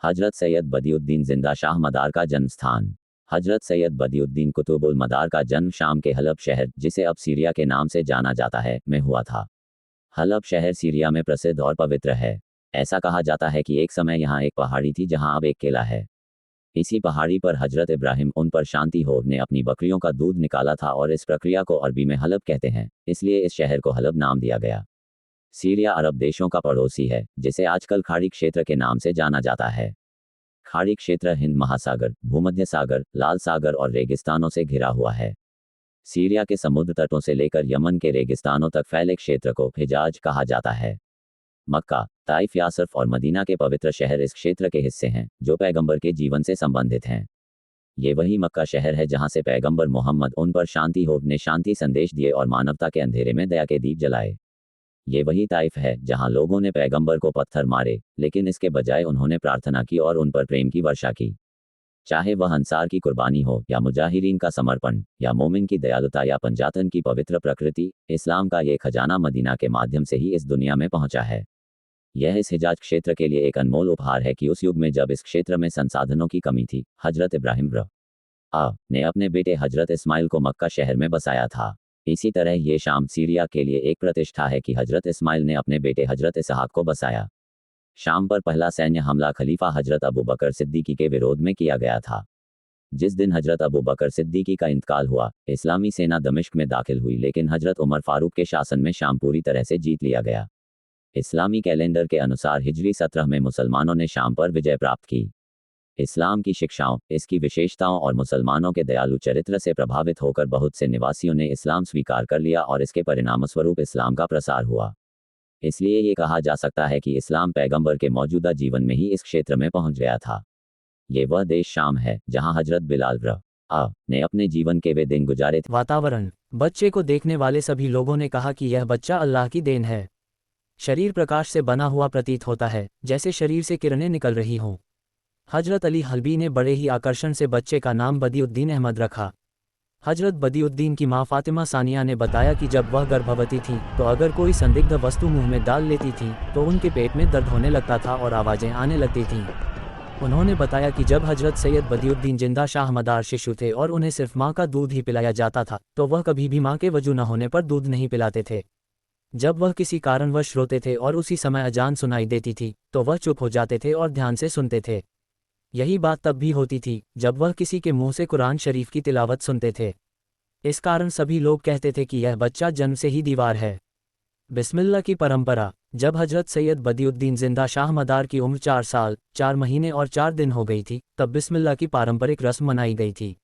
हजरत सैयद बदियुद्दीन जिंदा शाह मदार का जन्म स्थान। हजरत सैयद बदियुद्दीन कुतुबुल मदार का जन्म शाम के हलब शहर, जिसे अब सीरिया के नाम से जाना जाता है, में हुआ था। हलब शहर सीरिया में प्रसिद्ध और पवित्र है। ऐसा कहा जाता है कि एक समय यहाँ एक पहाड़ी थी जहाँ अब एक किला है। इसी पहाड़ी पर हजरत इब्राहिम, उन पर शांति हो, ने अपनी बकरियों का दूध निकाला था और इस प्रक्रिया को अरबी में हलब कहते हैं, इसलिए इस शहर को हलब नाम दिया गया। सीरिया अरब देशों का पड़ोसी है, जिसे आजकल खाड़ी क्षेत्र के नाम से जाना जाता है। खाड़ी क्षेत्र हिंद महासागर, भूमध्य सागर, लाल सागर और रेगिस्तानों से घिरा हुआ है। सीरिया के समुद्र तटों से लेकर यमन के रेगिस्तानों तक फैले क्षेत्र को हिजाज कहा जाता है। मक्का, ताइफ, यासरफ और मदीना के पवित्र शहर इस क्षेत्र के हिस्से हैं, जो पैगंबर के जीवन से संबंधित हैं। ये वही मक्का शहर है जहां से पैगंबर मोहम्मद, उन पर शांति हो, ने शांति संदेश दिए और मानवता के अंधेरे में दया के दीप जलाए। ये वही ताइफ है जहां लोगों ने पैगंबर को पत्थर मारे, लेकिन इसके बजाय उन्होंने प्रार्थना की और उन पर प्रेम की वर्षा की। चाहे वह अंसार की कुर्बानी हो, या मुजाहिरीन का समर्पण, या मोमिन की दयालुता, या पंजातन की पवित्र प्रकृति, इस्लाम का ये खजाना मदीना के माध्यम से ही इस दुनिया में पहुंचा है। यह इस हिजाज क्षेत्र के लिए एक अनमोल उपहार है कि उस युग में जब इस क्षेत्र में संसाधनों की कमी थी, हजरत इब्राहिम ने अपने बेटे हजरत इस्माइल को मक्का शहर में बसाया था। इसी तरह ये शाम सीरिया के लिए एक प्रतिष्ठा है कि हजरत इस्माइल ने अपने बेटे हजरत इसहाक को बसाया। शाम पर पहला सैन्य हमला खलीफा हजरत अबू बकर सिद्दीकी के विरोध में किया गया था। जिस दिन हजरत अबू बकर सिद्दीकी का इंतकाल हुआ, इस्लामी सेना दमिश्क में दाखिल हुई, लेकिन हजरत उमर फारूक के शासन में शाम पूरी तरह से जीत लिया गया। इस्लामी कैलेंडर के अनुसार हिजरी 17 में मुसलमानों ने शाम पर विजय प्राप्त की। इस्लाम की शिक्षाओं, इसकी विशेषताओं और मुसलमानों के दयालु चरित्र से प्रभावित होकर बहुत से निवासियों ने इस्लाम स्वीकार कर लिया और इसके परिणामस्वरूप इस्लाम का प्रसार हुआ। इसलिए ये कहा जा सकता है कि इस्लाम पैगंबर के मौजूदा जीवन में ही इस क्षेत्र में पहुंच गया था। ये वह देश शाम है जहां हजरत बिलाल ने अपने जीवन के वे दिन गुजारे थे। वातावरण, बच्चे को देखने वाले सभी लोगों ने कहा कि यह बच्चा अल्लाह की देन है। शरीर प्रकाश से बना हुआ प्रतीत होता है, जैसे शरीर से किरणें निकल रही हों। हजरत अली हल्बी ने बड़े ही आकर्षण से बच्चे का नाम बदियुद्दीन अहमद रखा। हजरत बदियुद्दीन की मां फातिमा सानिया ने बताया कि जब वह गर्भवती थीं, तो अगर कोई संदिग्ध वस्तु मुंह में डाल लेती थीं, तो उनके पेट में दर्द होने लगता था और आवाज़ें आने लगती थीं। उन्होंने बताया कि जब हजरत सैयद बदियुद्दीन जिंदा शाह मदार शिशु थे और उन्हें सिर्फ माँ का दूध ही पिलाया जाता था, तो वह कभी भी माँ के वजू न होने पर दूध नहीं पिलाते थे। जब वह किसी कारणवश रोते थे और उसी समय अजान सुनाई देती थी, तो वह चुप हो जाते थे और ध्यान से सुनते थे। यही बात तब भी होती थी जब वह किसी के मुंह से कुरान शरीफ की तिलावत सुनते थे। इस कारण सभी लोग कहते थे कि यह बच्चा जन्म से ही दीवार है। बिस्मिल्लाह की परंपरा। जब हजरत सैयद बदियुद्दीन जिंदा शाह मदार की उम्र 4 साल 4 महीने और 4 दिन हो गई थी, तब बिस्मिल्लाह की पारंपरिक रस्म मनाई गई थी।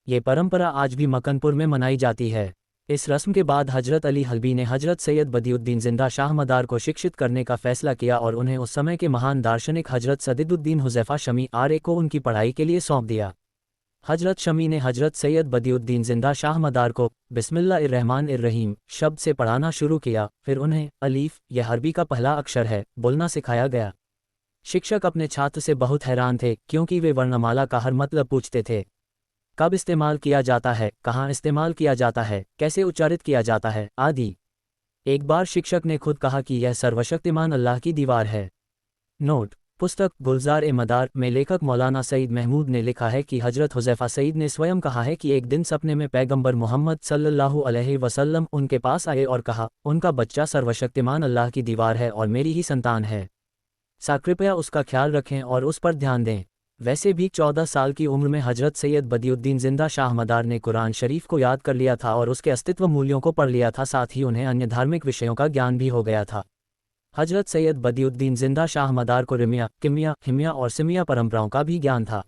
ये परंपरा आज भी मकनपुर में मनाई जाती है। इस रस्म के बाद हजरत अली हल्बी ने हजरत सैयद बदियुद्दीन जिंदा शाह मदार को शिक्षित करने का फैसला किया और उन्हें उस समय के महान दार्शनिक हजरत सदीदुद्दीन हुज़ैफा शमी आर को उनकी पढ़ाई के लिए सौंप दिया। हजरत शमी ने हजरत सैयद बदियुद्दीन जिंदा शाह मदार को बिस्मिल्लाहिर्रहमानिर्रहीम शब्द से पढ़ाना शुरू किया। फिर उन्हें अलीफ, यह अरबी का पहला अक्षर है, बोलना सिखाया गया। शिक्षक अपने छात्र से बहुत हैरान थे, क्योंकि वे वर्णमाला का हर मतलब पूछते थे। कब इस्तेमाल किया जाता है, कहाँ इस्तेमाल किया जाता है, कैसे उच्चारित किया जाता है, आदि। एक बार शिक्षक ने खुद कहा कि यह सर्वशक्तिमान अल्लाह की दीवार है। नोट: पुस्तक गुलजार-ए-मदार में लेखक मौलाना सईद महमूद ने लिखा है कि हजरत हुज़ैफा सईद ने स्वयं कहा है कि एक दिन सपने में पैगंबर मोहम्मद सल्लल्लाहु अलैहि वसल्लम उनके पास आए और कहा, उनका बच्चा सर्वशक्तिमान अल्लाह की दीवार है और मेरी ही संतान है। कृपया उसका ख्याल रखें और उस पर ध्यान दें। वैसे भी 14 साल की उम्र में हजरत सैयद बदियुद्दीन जिंदा शाह मदार ने कुरान शरीफ को याद कर लिया था और उसके अस्तित्व मूल्यों को पढ़ लिया था, साथ ही उन्हें अन्य धार्मिक विषयों का ज्ञान भी हो गया था। हजरत सैयद बदियुद्दीन जिंदा शाह मदार को रिमिया, किमिया, हिमिया और सिमिया परंपराओं का भी ज्ञान था।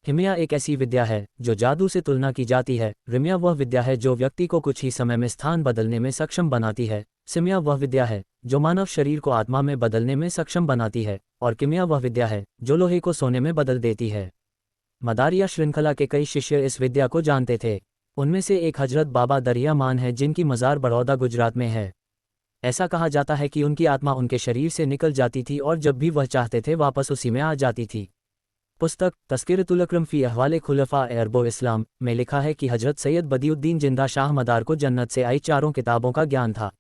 हिमिया एक ऐसी विद्या है जो जादू से तुलना की जाती है। रिमिया वह विद्या है जो व्यक्ति को कुछ ही समय में स्थान बदलने में सक्षम बनाती है। सिमिया वह विद्या है जो मानव शरीर को आत्मा में बदलने में सक्षम बनाती है। और किमिया वह विद्या है जो लोहे को सोने में बदल देती है। मदारिया श्रृंखला के कई शिष्य इस विद्या को जानते थे। उनमें से एक हजरत बाबा दरिया मान है, जिनकी मज़ार बड़ौदा गुजरात में है। ऐसा कहा जाता है कि उनकी आत्मा उनके शरीर से निकल जाती थी और जब भी वह चाहते थे वापस उसी में आ जाती थी। पुस्तक तज़किरतुल अक़रम फ़ी अहवाल खुलफ़ाए अरबो इस्लाम में लिखा है कि हजरत सैयद बदियुद्दीन जिंदा शाह मदार को जन्नत से आई चारों किताबों का ज्ञान था।